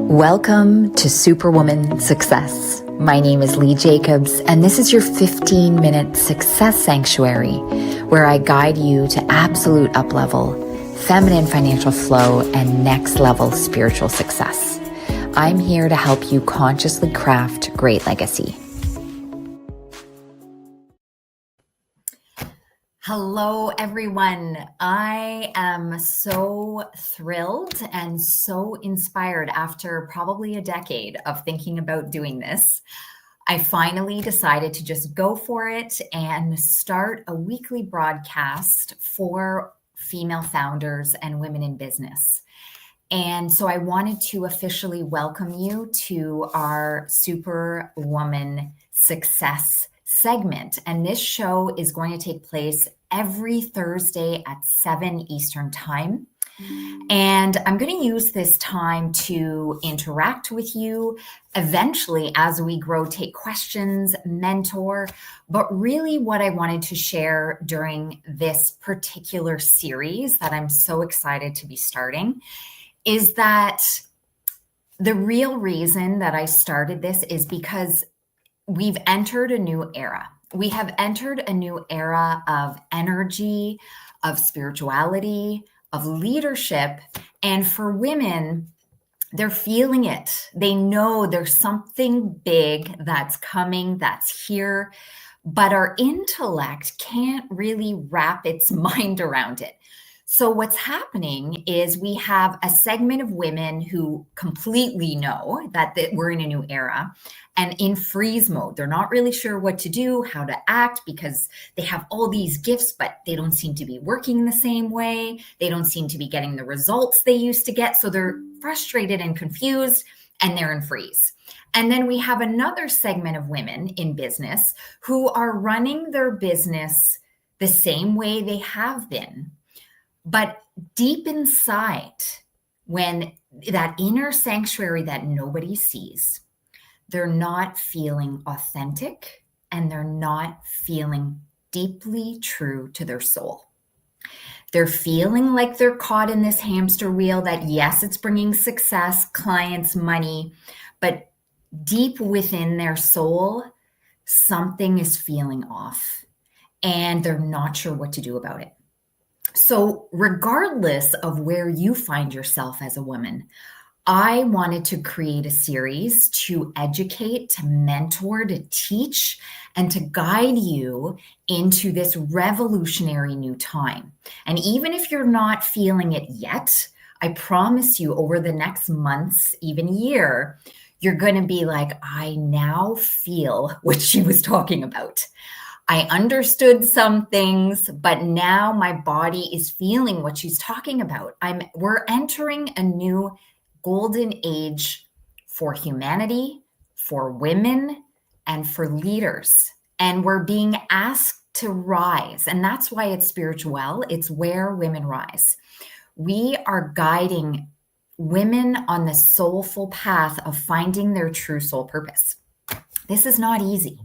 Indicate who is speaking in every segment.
Speaker 1: Welcome to Superwoman Success. My name is Lee Jacobs, and this is your 15-minute success sanctuary where I guide you to absolute up-level, feminine financial flow, and next-level spiritual success. I'm here to help you consciously craft great legacy. Hello, everyone. I am so thrilled and so inspired after probably a decade of thinking about doing this. I finally decided to just go for it and start a weekly broadcast for female founders and women in business. And so I wanted to officially welcome you to our Superwoman Success segment. And this show is going to take place every Thursday at 7 Eastern Time. And I'm going to use this time to interact with you, eventually, as we grow, take questions, mentor. But really what I wanted to share during this particular series that I'm so excited to be starting is that the real reason that I started this is because we've entered a new era. We have entered a new era of energy, of spirituality, of leadership. And for women, they're feeling it. They know there's something big that's coming, that's here, but our intellect can't really wrap its mind around it. So what's happening is we have a segment of women who completely know that we're in a new era and in freeze mode. They're not really sure what to do, how to act, because they have all these gifts, but they don't seem to be working the same way. They don't seem to be getting the results they used to get. So they're frustrated and confused and they're in freeze. And then we have another segment of women in business who are running their business the same way they have been. But deep inside, when that inner sanctuary that nobody sees, they're not feeling authentic and they're not feeling deeply true to their soul. They're feeling like they're caught in this hamster wheel that, yes, it's bringing success, clients, money, but deep within their soul, something is feeling off and they're not sure what to do about it. So regardless of where you find yourself as a woman, I wanted to create a series to educate, to mentor, to teach, and to guide you into this revolutionary new time. And even if you're not feeling it yet, I promise you over the next months, even year, you're going to be like, I now feel what she was talking about. I understood some things, but now my body is feeling what she's talking about. We're entering a new golden age for humanity, for women, and for leaders. And we're being asked to rise. And that's why it's spiritual. It's where women rise. We are guiding women on the soulful path of finding their true soul purpose. This is not easy.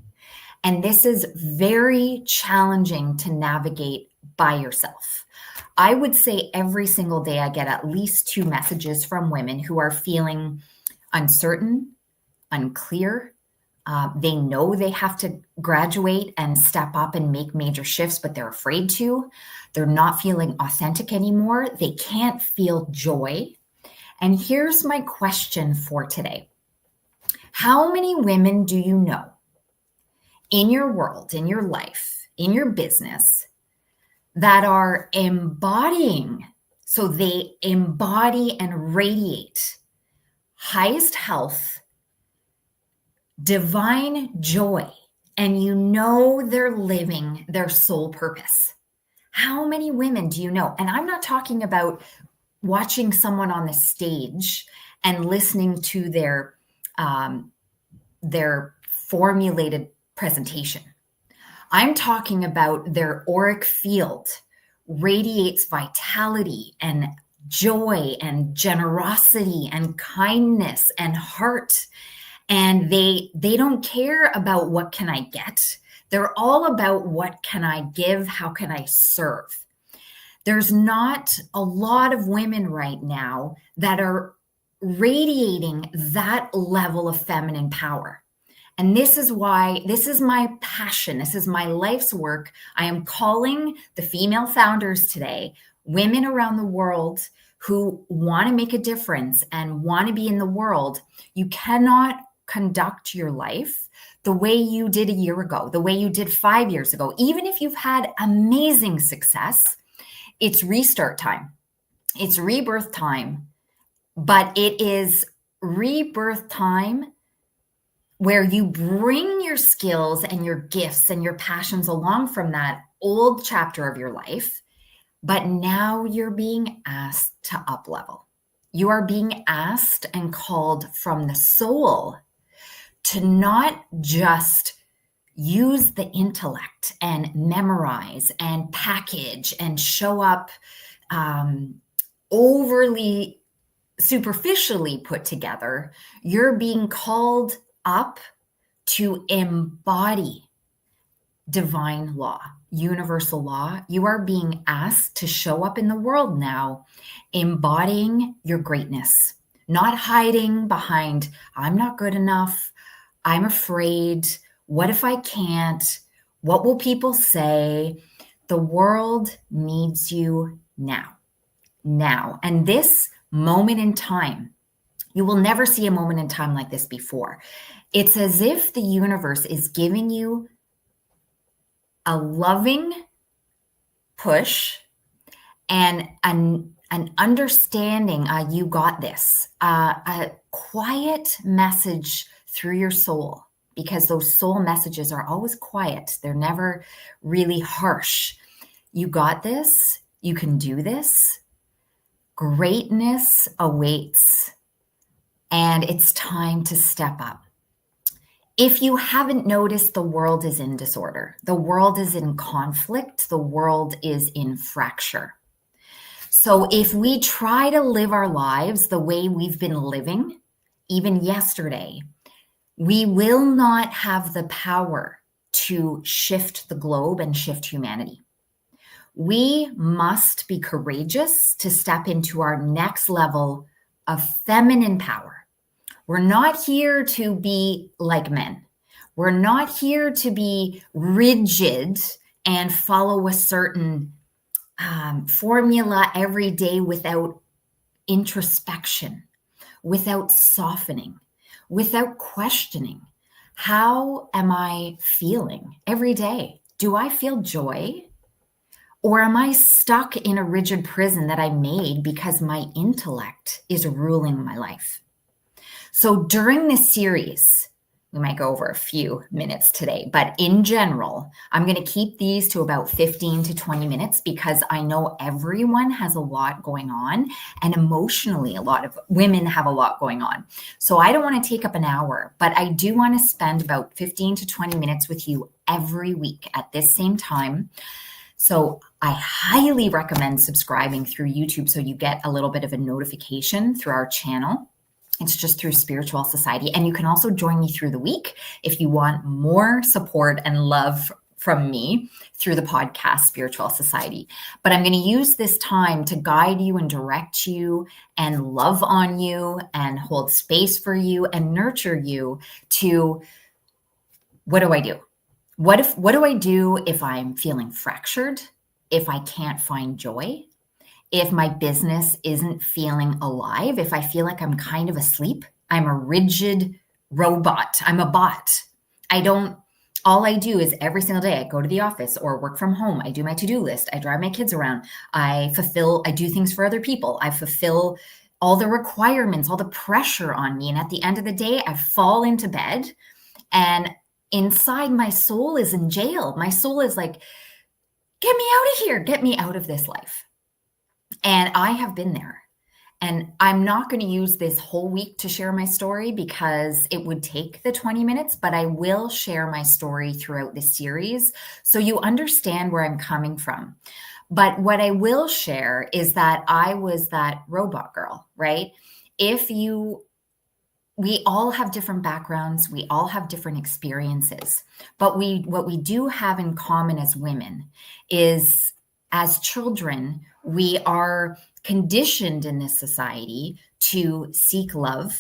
Speaker 1: And this is very challenging to navigate by yourself. I would say every single day I get at least 2 messages from women who are feeling uncertain, unclear. They know they have to graduate and step up and make major shifts, but they're afraid to. They're not feeling authentic anymore. They can't feel joy. And here's my question for today. How many women do you know in your world, in your life, in your business that are embodying, so they embody and radiate highest health, divine joy, and you know they're living their soul purpose? How many women do you know? And I'm not talking about watching someone on the stage and listening to their formulated presentation. I'm talking about their auric field radiates vitality and joy and generosity and kindness and heart. And they don't care about what can I get. They're all about what can I give? How can I serve? There's not a lot of women right now that are radiating that level of feminine power. And this is why, this is my passion. This is my life's work. I am calling the female founders today, women around the world who want to make a difference and want to be in the world. You cannot conduct your life the way you did a year ago, the way you did 5 years ago. Even if you've had amazing success, it's restart time. It's rebirth time, but it is rebirth time where you bring your skills and your gifts and your passions along from that old chapter of your life, but now you're being asked to up level. You are being asked and called from the soul to not just use the intellect and memorize and package and show up overly superficially put together. You're being called up to embody divine law, universal law. You are being asked to show up in the world now, embodying your greatness, not hiding behind, I'm not good enough, I'm afraid, what if I can't, what will people say? The world needs you now. And this moment in time, you will never see a moment in time like this before. It's as if the universe is giving you a loving push and an understanding, you got this, a quiet message through your soul, because those soul messages are always quiet. They're never really harsh. You got this. You can do this. Greatness awaits. And it's time to step up. If you haven't noticed, the world is in disorder. The world is in conflict. The world is in fracture. So if we try to live our lives the way we've been living, even yesterday, we will not have the power to shift the globe and shift humanity. We must be courageous to step into our next level of feminine power. We're not here to be like men. We're not here to be rigid and follow a certain formula every day without introspection, without softening, without questioning. How am I feeling every day? Do I feel joy? Or am I stuck in a rigid prison that I made because my intellect is ruling my life? So during this series, we might go over a few minutes today, but in general, I'm going to keep these to about 15 to 20 minutes because I know everyone has a lot going on, and emotionally, a lot of women have a lot going on. So I don't want to take up an hour, but I do want to spend about 15 to 20 minutes with you every week at this same time. So I highly recommend subscribing through YouTube so you get a little bit of a notification through our channel. It's just through Spiritual Society. And you can also join me through the week if you want more support and love from me through the podcast Spiritual Society. But I'm going to use this time to guide you and direct you and love on you and hold space for you and nurture you to, what do I do? What do I do if I'm feeling fractured? If I can't find joy? If my business isn't feeling alive? If I feel like I'm kind of asleep? I'm a rigid robot. I'm a bot. All I do is every single day I go to the office or work from home. I do my to-do list. I drive my kids around. I do things for other people. I fulfill all the requirements, all the pressure on me. And at the end of the day, I fall into bed and inside my soul is in jail. My soul is like, get me out of here. Get me out of this life. And I have been there. And I'm not going to use this whole week to share my story because it would take the 20 minutes, but I will share my story throughout the series so you understand where I'm coming from. But what I will share is that I was that robot girl, right? We all have different backgrounds. We all have different experiences. But what we do have in common as women is, as children, We are conditioned in this society to seek love,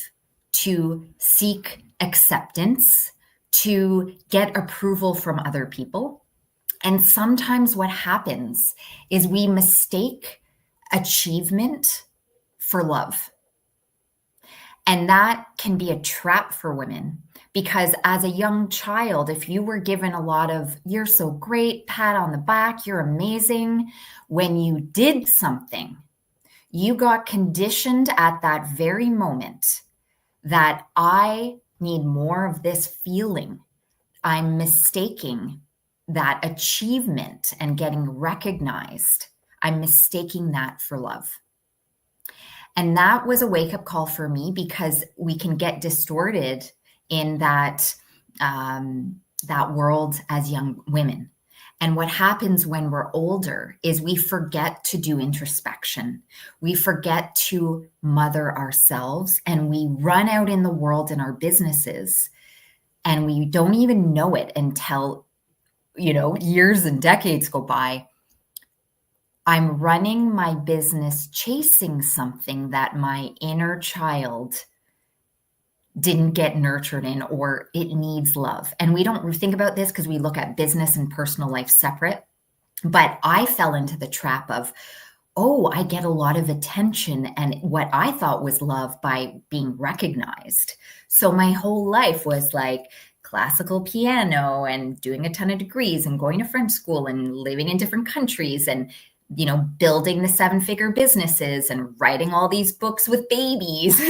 Speaker 1: to seek acceptance, to get approval from other people. And sometimes what happens is we mistake achievement for love. And that can be a trap for women because as a young child, if you were given a lot of, you're so great, pat on the back, you're amazing, when you did something, you got conditioned at that very moment that I need more of this feeling. I'm mistaking that achievement and getting recognized. I'm mistaking that for love. And that was a wake-up call for me because we can get distorted in that that world as young women. And what happens when we're older is we forget to do introspection. We forget to mother ourselves, and we run out in the world in our businesses, and we don't even know it until, years and decades go by. I'm running my business chasing something that my inner child didn't get nurtured in, or it needs love. And we don't think about this because we look at business and personal life separate. But I fell into the trap of, oh, I get a lot of attention and what I thought was love by being recognized. So my whole life was like classical piano and doing a ton of degrees and going to French school and living in different countries and building the 7-figure businesses and writing all these books with babies.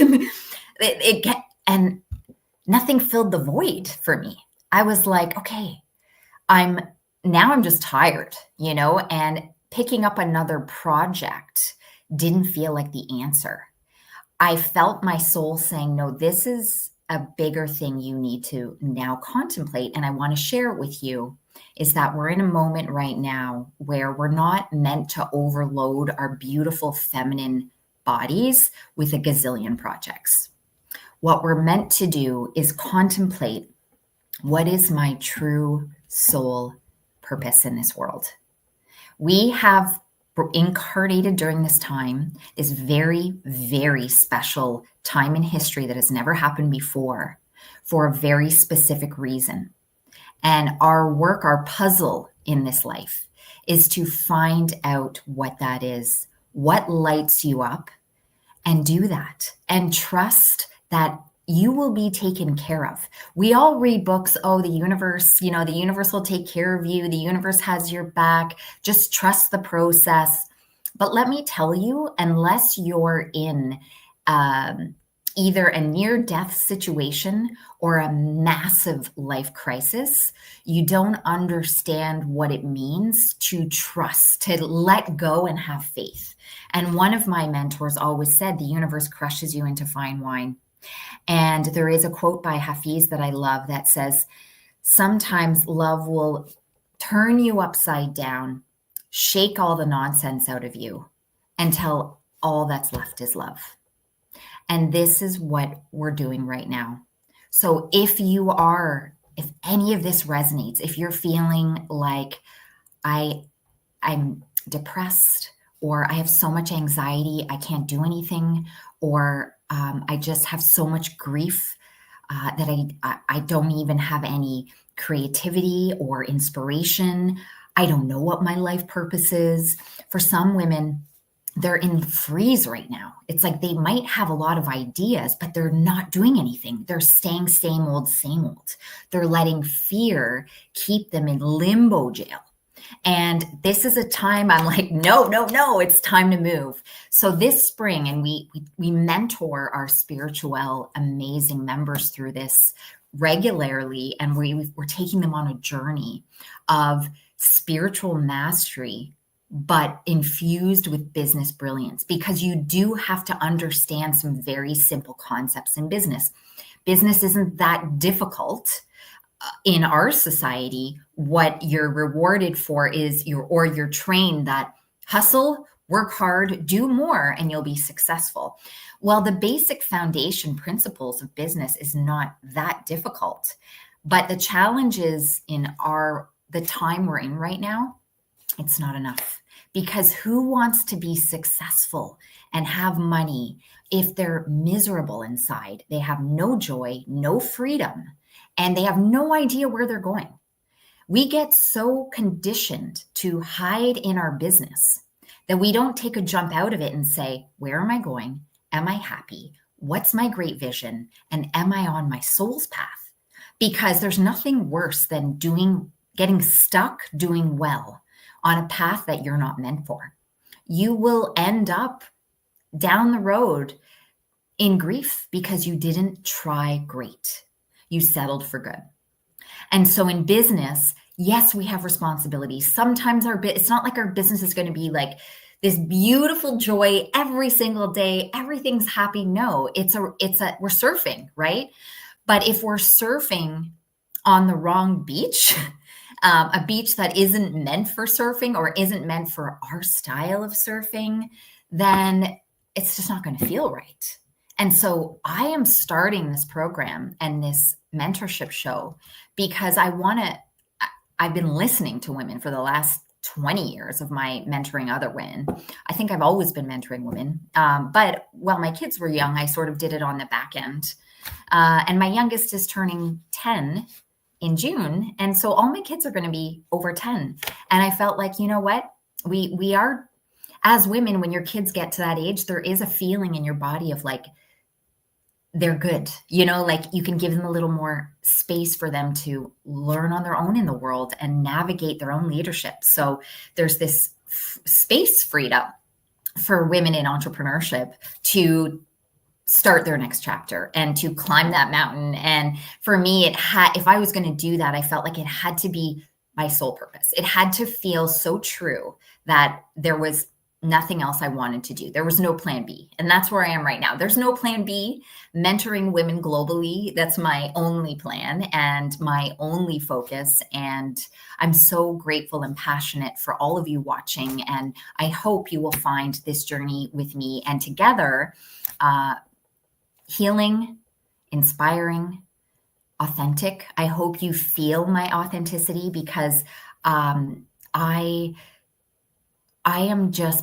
Speaker 1: And nothing filled the void for me. I was like, okay, I'm just tired, and picking up another project didn't feel like the answer. I felt my soul saying, no, this is a bigger thing you need to now contemplate. And I want to share it with you, is that we're in a moment right now where we're not meant to overload our beautiful feminine bodies with a gazillion projects. What we're meant to do is contemplate, what is my true soul purpose in this world? We have incarnated during this time, this very, very special time in history that has never happened before, for a very specific reason. And our work, our puzzle in this life, is to find out what that is, what lights you up, and do that, and trust that you will be taken care of. We all read books, oh, the universe, the universe will take care of you. The universe has your back. Just trust the process. But let me tell you, unless you're in either a near-death situation or a massive life crisis, you don't understand what it means to trust, to let go and have faith. And one of my mentors always said, the universe crushes you into fine wine. And there is a quote by Hafiz that I love that says, sometimes love will turn you upside down, shake all the nonsense out of you until all that's left is love. And this is what we're doing right now. So if any of this resonates, if you're feeling like I'm depressed, or I have so much anxiety, I can't do anything, or I just have so much grief that I don't even have any creativity or inspiration. I don't know what my life purpose is. For some women, they're in freeze right now. It's like they might have a lot of ideas, but they're not doing anything. They're staying same old, same old. They're letting fear keep them in limbo jail. And this is a time I'm like, no, it's time to move. So this spring, and we mentor our spiritual, amazing members through this regularly. And we're taking them on a journey of spiritual mastery, but infused with business brilliance, because you do have to understand some very simple concepts in business. Business isn't that difficult. In our society, what you're rewarded for is you're trained that hustle, work hard, do more, and you'll be successful. Well, the basic foundation principles of business is not that difficult, but the challenge is in the time we're in right now, it's not enough. because who wants to be successful and have money if they're miserable inside? They have no joy, no freedom, and they have no idea where they're going. We get so conditioned to hide in our business that we don't take a jump out of it and say, where am I going? Am I happy? What's my great vision? And am I on my soul's path? Because there's nothing worse than getting stuck doing well on a path that you're not meant for. You will end up down the road in grief because you didn't try great. You settled for good. And so in business, yes, we have responsibilities. Sometimes it's not like our business is going to be like this beautiful joy every single day. Everything's happy. No, we're surfing, right? But if we're surfing on the wrong beach, a beach that isn't meant for surfing or isn't meant for our style of surfing, then it's just not going to feel right. And so I am starting this program and this mentorship show because I've been listening to women for the last 20 years of my mentoring other women. I think I've always been mentoring women. But while my kids were young, I sort of did it on the back end. And my youngest is turning 10 in June. And so all my kids are going to be over 10. And I felt like, you know what? We are, as women, when your kids get to that age, there is a feeling in your body of like, they're good, like you can give them a little more space for them to learn on their own in the world and navigate their own leadership. So there's this space freed up for women in entrepreneurship to start their next chapter and to climb that mountain. And for me, if I was going to do that, I felt like it had to be my sole purpose. It had to feel so true that there was nothing else I wanted to do. There was no plan B. And that's where I am right now. There's no plan B. Mentoring women globally, that's my only plan and my only focus. And I'm so grateful and passionate for all of you watching. And I hope you will find this journey with me and together, healing, inspiring, authentic. I hope you feel my authenticity because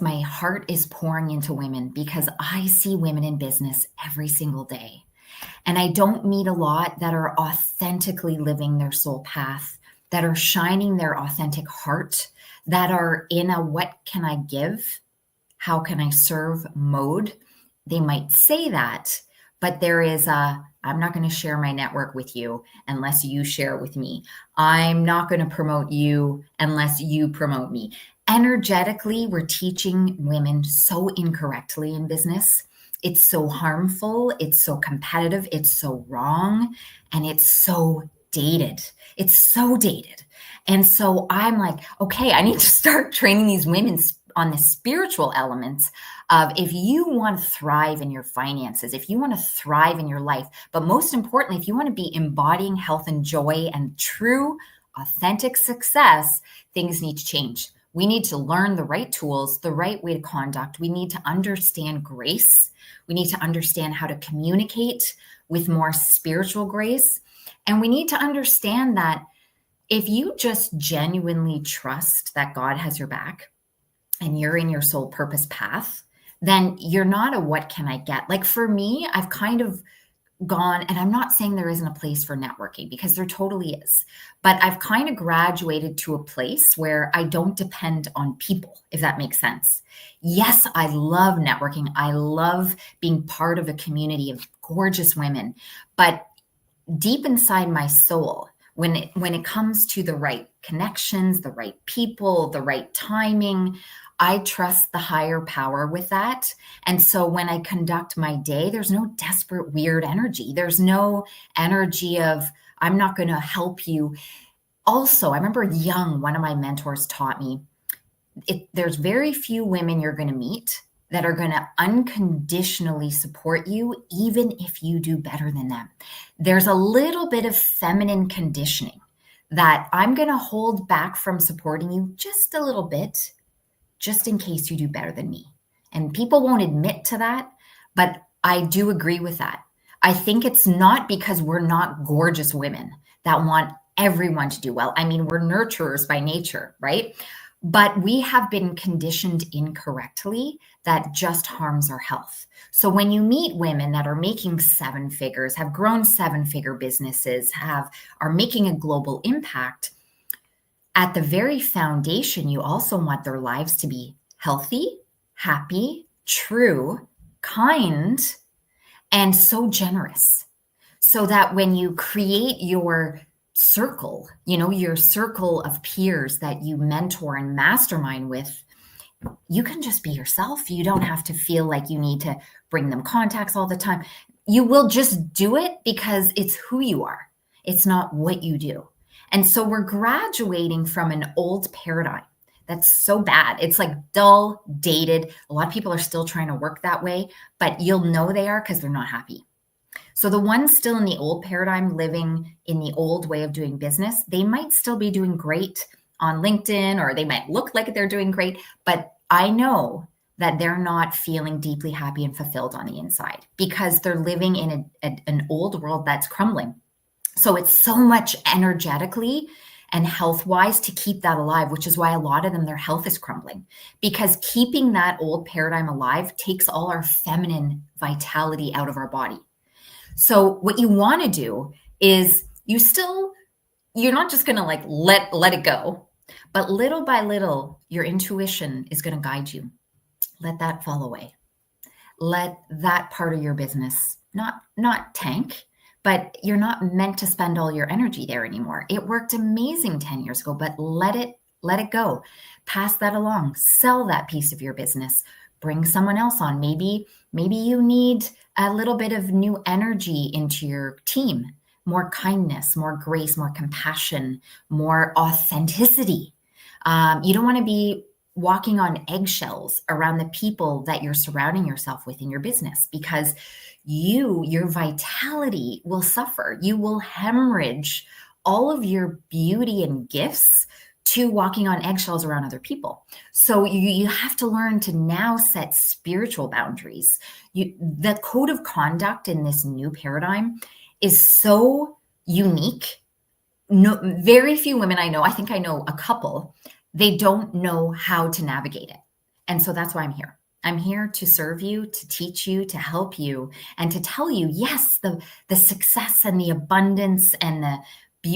Speaker 1: my heart is pouring into women because I see women in business every single day. And I don't meet a lot that are authentically living their soul path, that are shining their authentic heart, that are in a what can I give? How can I serve mode? They might say that, but there is I'm not going to share my network with you unless you share it with me. I'm not going to promote you unless you promote me. Energetically, we're teaching women so incorrectly in business. It's so harmful. It's so competitive. It's so wrong. And it's so dated. It's so dated. And so I'm like, okay, I need to start training these women on the spiritual elements of if you want to thrive in your finances, if you want to thrive in your life, but most importantly, if you want to be embodying health and joy and true, authentic success, things need to change. We need to learn the right tools, the right way to conduct. We need to understand grace. We need to understand how to communicate with more spiritual grace. And we need to understand that if you just genuinely trust that God has your back and you're in your soul purpose path, then you're not a what can I get? Like for me, I've kind of gone, and I'm not saying there isn't a place for networking because there totally is, but I've kind of graduated to a place where I don't depend on people, if that makes sense. Yes, I love networking. I love being part of a community of gorgeous women, but deep inside my soul, when it comes to the right connections, the right people, the right timing, I trust the higher power with that. And so when I conduct my day, there's no desperate, weird energy. There's no energy of, I'm not going to help you. Also, I remember young, one of my mentors taught me, there's very few women you're going to meet that are going to unconditionally support you, even if you do better than them. There's a little bit of feminine conditioning that I'm going to hold back from supporting you just a little bit, just in case you do better than me. And people won't admit to that, but I do agree with that. I think it's not because we're not gorgeous women that want everyone to do well. I mean, we're nurturers by nature, right? But we have been conditioned incorrectly that just harms our health. So when you meet women that are making seven figures, have grown seven-figure businesses, are making a global impact, at the very foundation, you also want their lives to be healthy, happy, true, kind, and so generous. So that when you create your circle, your circle of peers that you mentor and mastermind with, you can just be yourself. You don't have to feel like you need to bring them contacts all the time. You will just do it because it's who you are. It's not what you do. And so we're graduating from an old paradigm that's so bad. It's like dull, dated. A lot of people are still trying to work that way, but you'll know they are because they're not happy. So the ones still in the old paradigm, living in the old way of doing business, they might still be doing great on LinkedIn, or they might look like they're doing great, but I know that they're not feeling deeply happy and fulfilled on the inside because they're living in an old world that's crumbling. So it's so much energetically and health-wise to keep that alive, which is why a lot of them, their health is crumbling, because keeping that old paradigm alive takes all our feminine vitality out of our body. So what you want to do is you're not just going to like let it go, but little by little, your intuition is going to guide you. Let that fall away. Let that part of your business not tank, but you're not meant to spend all your energy there anymore. It worked amazing 10 years ago, but let it go. Pass that along. Sell that piece of your business. Bring someone else on. Maybe you need a little bit of new energy into your team. More kindness, more grace, more compassion, more authenticity. You don't want to be walking on eggshells around the people that you're surrounding yourself with in your business, because your vitality will suffer. You will hemorrhage all of your beauty and gifts to walking on eggshells around other people. So you have to learn to now set spiritual boundaries. The code of conduct in this new paradigm is so unique. No, very few women I know, I think I know a couple, they don't know how to navigate it. And so that's why I'm here. I'm here to serve you, to teach you, to help you, and to tell you, yes, the success and the abundance and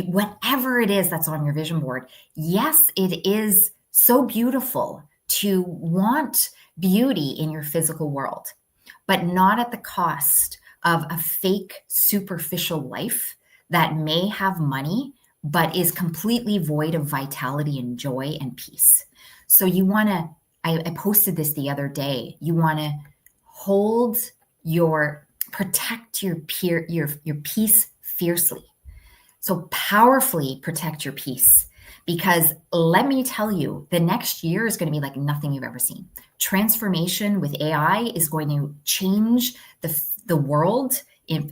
Speaker 1: whatever it is that's on your vision board, yes, it is so beautiful to want beauty in your physical world, but not at the cost of a fake superficial life that may have money, but is completely void of vitality and joy and peace. So you want to, I posted this the other day, you want to protect your peace fiercely. So powerfully protect your peace, because let me tell you, the next year is going to be like nothing you've ever seen. Transformation with AI is going to change the world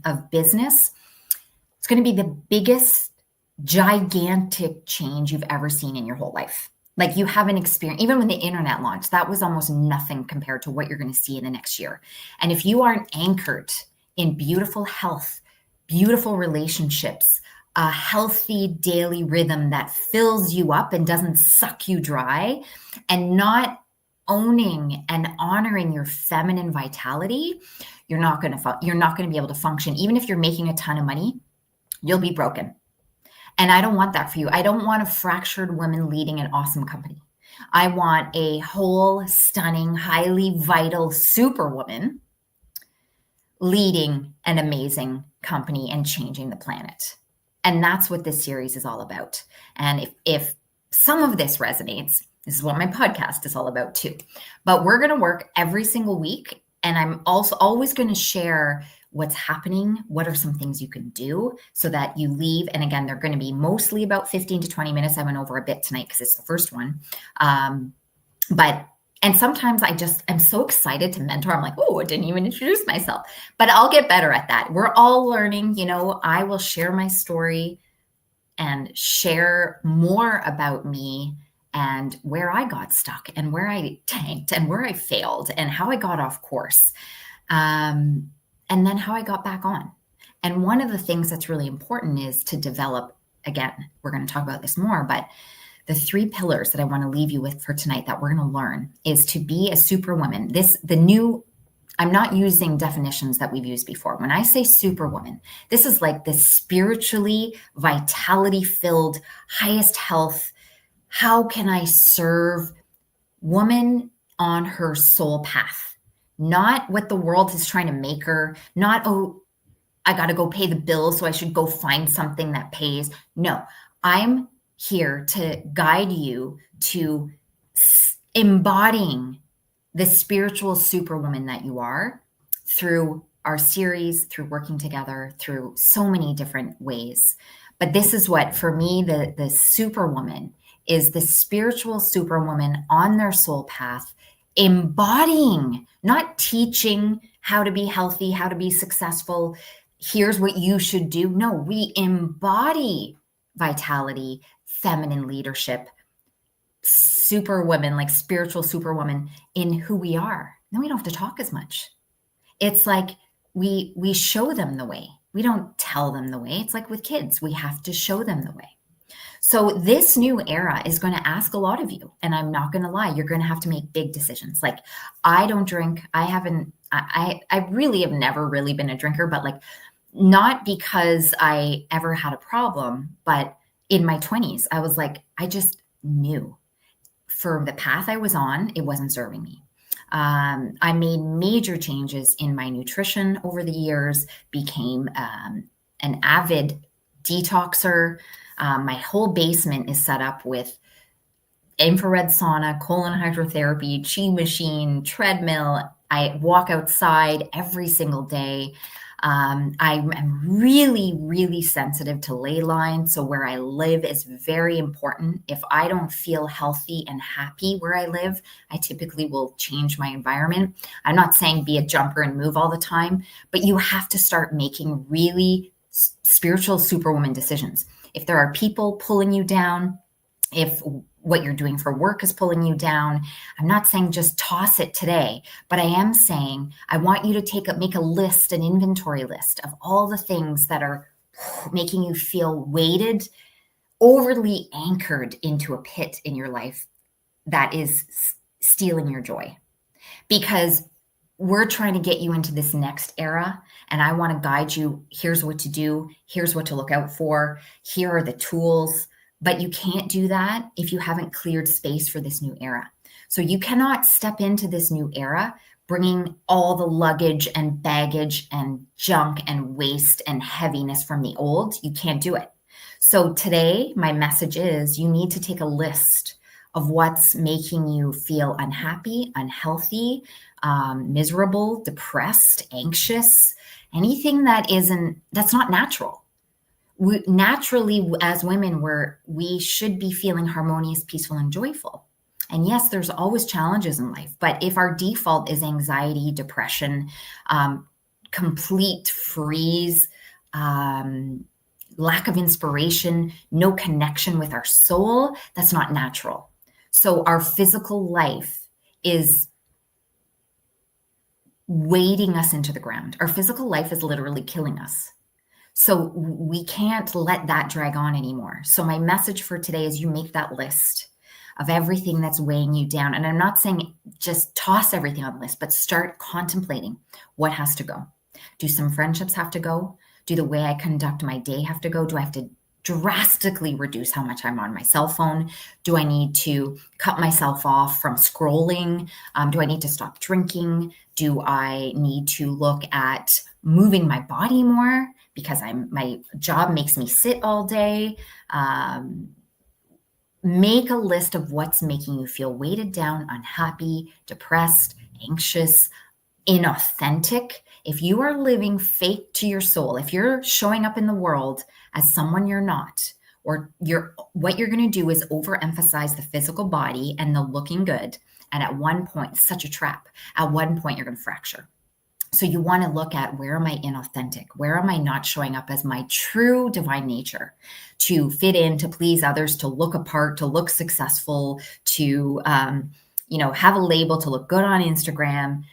Speaker 1: of business. It's going to be the biggest, gigantic change you've ever seen in your whole life. Like, you haven't experienced, even when the internet launched, that was almost nothing compared to what you're going to see in the next year. And if you aren't anchored in beautiful health, beautiful relationships, a healthy daily rhythm that fills you up and doesn't suck you dry, and not owning and honoring your feminine vitality, you're not going to be able to function. Even if you're making a ton of money, you'll be broken. And I don't want that for you. I don't want a fractured woman leading an awesome company. I want a whole, stunning, highly vital superwoman leading an amazing company and changing the planet. And that's what this series is all about. And if some of this resonates, this is what my podcast is all about too. But we're going to work every single week. And I'm also always going to share what's happening, what are some things you can do so that you leave. And again, they're going to be mostly about 15 to 20 minutes. I went over a bit tonight because it's the first one. And sometimes I'm so excited to mentor. I'm like, oh, I didn't even introduce myself, but I'll get better at that. We're all learning. I will share my story and share more about me and where I got stuck and where I tanked and where I failed and how I got off course. And then how I got back on. And one of the things that's really important is to develop, again, we're going to talk about this more, but the 3 pillars that I want to leave you with for tonight that we're going to learn is to be a superwoman. I'm not using definitions that we've used before. When I say superwoman, this is like the spiritually vitality filled, highest health. How can I serve woman on her soul path? Not what the world is trying to make her, not, oh, I got to go pay the bill, so I should go find something that pays. No, I'm here to guide you to embodying the spiritual superwoman that you are through our series, through working together, through so many different ways. But this is what, for me, the superwoman is the spiritual superwoman on their soul path, embodying, not teaching how to be healthy, how to be successful. Here's what you should do. No, we embody vitality, feminine leadership, superwoman, like spiritual superwoman in who we are. Then we don't have to talk as much. It's like we show them the way. We don't tell them the way. It's like with kids, we have to show them the way. So this new era is going to ask a lot of you. And I'm not going to lie, you're going to have to make big decisions. Like, I don't drink. I really have never really been a drinker, but like, not because I ever had a problem, but in my 20s, I was like, I just knew for the path I was on, it wasn't serving me. I made major changes in my nutrition over the years, became an avid detoxer. My whole basement is set up with infrared sauna, colon hydrotherapy, chi machine, treadmill. I walk outside every single day. I'm really, really sensitive to ley lines. So where I live is very important. If I don't feel healthy and happy where I live, I typically will change my environment. I'm not saying be a jumper and move all the time, but you have to start making really spiritual superwoman decisions. If there are people pulling you down, if what you're doing for work is pulling you down, I'm not saying just toss it today, but I am saying I want you to make a list, an inventory list of all the things that are making you feel weighted, overly anchored into a pit in your life that is stealing your joy. Because we're trying to get you into this next era, and I want to guide you. Here's what to do. Here's what to look out for. Here are the tools. But you can't do that if you haven't cleared space for this new era. So you cannot step into this new era bringing all the luggage and baggage and junk and waste and heaviness from the old. You can't do it. So today, my message is you need to take a list of what's making you feel unhappy, unhealthy, miserable, depressed, anxious, anything that's not natural. We naturally, as women, we should be feeling harmonious, peaceful, and joyful. And yes, there's always challenges in life, but if our default is anxiety, depression, complete freeze, lack of inspiration, no connection with our soul, that's not natural. So our physical life is weighting us into the ground. Our physical life is literally killing us. So we can't let that drag on anymore. So my message for today is you make that list of everything that's weighing you down. And I'm not saying just toss everything on the list, but start contemplating what has to go. Do some friendships have to go? Do the way I conduct my day have to go? Do I have to drastically reduce how much I'm on my cell phone? Do I need to cut myself off from scrolling? Do I need to stop drinking? Do I need to look at moving my body more? Because my job makes me sit all day. Make a list of what's making you feel weighted down, unhappy, depressed, anxious, inauthentic. If you are living fake to your soul, if you're showing up in the world as someone you're not, or what you're going to do is overemphasize the physical body and the looking good. And at one point, such a trap. At one point, you're going to fracture. So you want to look at, where am I inauthentic? Where am I not showing up as my true divine nature, to fit in, to please others, to look apart, to look successful, to have a label, to look good on Instagram?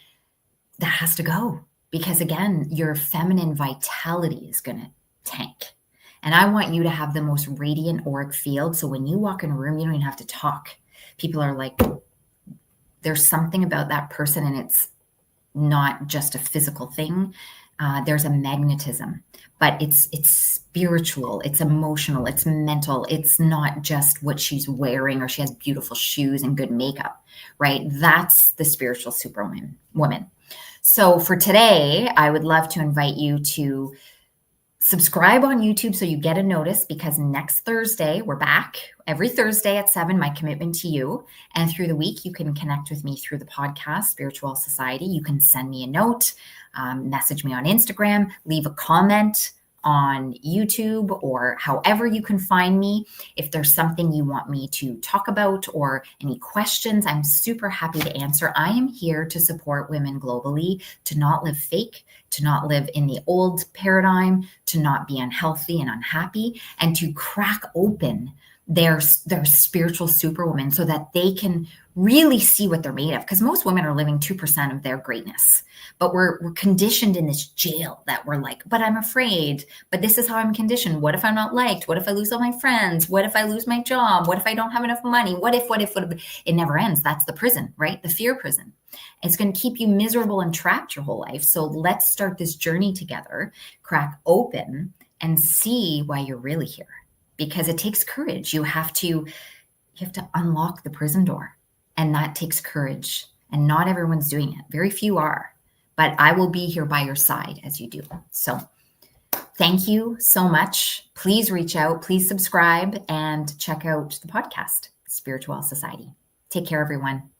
Speaker 1: That has to go, because again, your feminine vitality is going to tank. And I want you to have the most radiant auric field. So when you walk in a room, you don't even have to talk. People are like, there's something about that person, and it's not just a physical thing. There's a magnetism, but it's spiritual, it's emotional, it's mental. It's not just what she's wearing, or she has beautiful shoes and good makeup, right? That's the spiritual superwoman woman. So for today, I would love to invite you to subscribe on YouTube so you get a notice, because next Thursday, we're back every Thursday at 7, my commitment to you. And through the week, you can connect with me through the podcast, Spiritual Society. You can send me a note, message me on Instagram, leave a comment on YouTube, or however you can find me. If there's something you want me to talk about or any questions, I'm super happy to answer. I am here to support women globally to not live fake, to not live in the old paradigm, to not be unhealthy and unhappy, and to crack open their spiritual superwoman so that they can really see what they're made of. Because most women are living 2% of their greatness, but we're conditioned in this jail that we're like, but I'm afraid, but this is how I'm conditioned. What if I'm not liked? What if I lose all my friends? What if I lose my job? What if I don't have enough money? What if? It never ends. That's the prison, right? The fear prison. It's going to keep you miserable and trapped your whole life. So let's start this journey together, crack open, and see why you're really here. Because it takes courage. You have to unlock the prison door, and that takes courage. And not everyone's doing it. Very few are, but I will be here by your side as you do. So thank you so much. Please reach out, please subscribe, and check out the podcast, Spiritual Society. Take care, everyone.